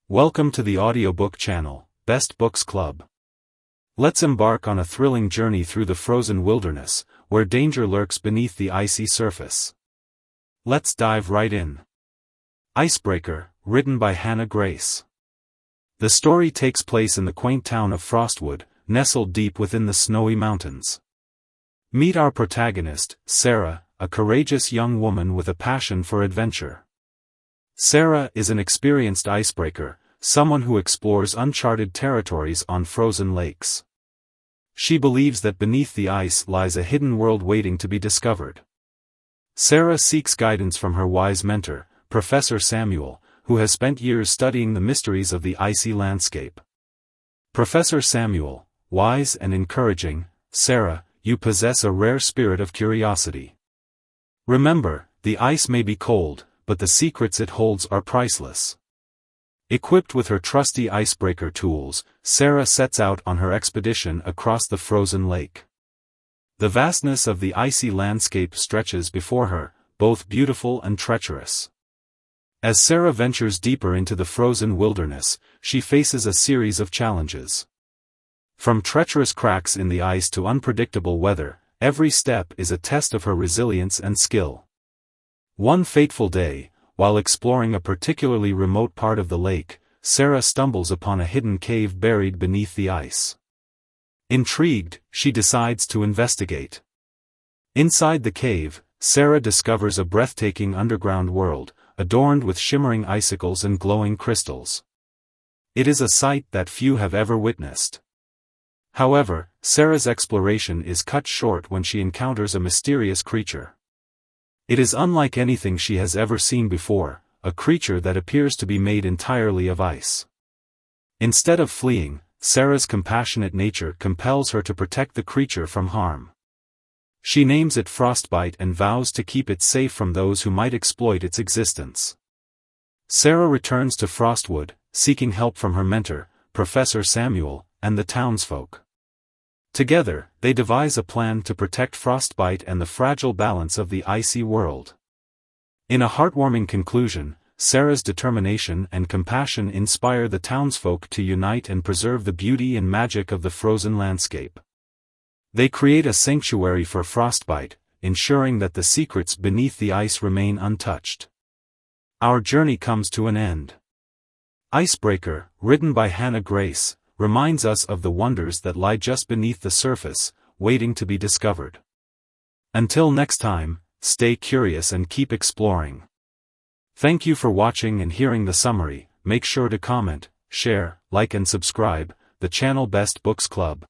Welcome to the Audiobook channel, Best Books Club. Let's embark on a thrilling journey through the frozen wilderness, where danger lurks beneath the icy surface. Let's dive right in. Icebreaker, written by Hannah Grace. The story takes place in the quaint town of Frostwood, nestled deep within the snowy mountains. Meet our protagonist, Sarah, a courageous young woman with a passion for adventure. Sarah is an experienced icebreaker, someone who explores uncharted territories on frozen lakes. She believes that beneath the ice lies a hidden world waiting to be discovered. Sarah seeks guidance from her wise mentor, Professor Samuel, who has spent years studying the mysteries of the icy landscape. Professor Samuel, wise and encouraging, Sarah, you possess a rare spirit of curiosity. Remember, the ice may be cold, but the secrets it holds are priceless. Equipped with her trusty icebreaker tools, Sarah sets out on her expedition across the frozen lake. The vastness of the icy landscape stretches before her, both beautiful and treacherous. As Sarah ventures deeper into the frozen wilderness, she faces a series of challenges. From treacherous cracks in the ice to unpredictable weather, every step is a test of her resilience and skill. One fateful day, while exploring a particularly remote part of the lake, Sarah stumbles upon a hidden cave buried beneath the ice. Intrigued, she decides to investigate. Inside the cave, Sarah discovers a breathtaking underground world, adorned with shimmering icicles and glowing crystals. It is a sight that few have ever witnessed. However, Sarah's exploration is cut short when she encounters a mysterious creature. It is unlike anything she has ever seen before, a creature that appears to be made entirely of ice. Instead of fleeing, Sarah's compassionate nature compels her to protect the creature from harm. She names it Frostbite and vows to keep it safe from those who might exploit its existence. Sarah returns to Frostwood, seeking help from her mentor, Professor Samuel, and the townsfolk. Together, they devise a plan to protect Frostbite and the fragile balance of the icy world. In a heartwarming conclusion, Sarah's determination and compassion inspire the townsfolk to unite and preserve the beauty and magic of the frozen landscape. They create a sanctuary for Frostbite, ensuring that the secrets beneath the ice remain untouched. Our journey comes to an end. Icebreaker, written by Hannah Grace, reminds us of the wonders that lie just beneath the surface, waiting to be discovered. Until next time, stay curious and keep exploring. Thank you for watching and hearing the summary. Make sure to comment, share, like and subscribe, the channel Best Books Club.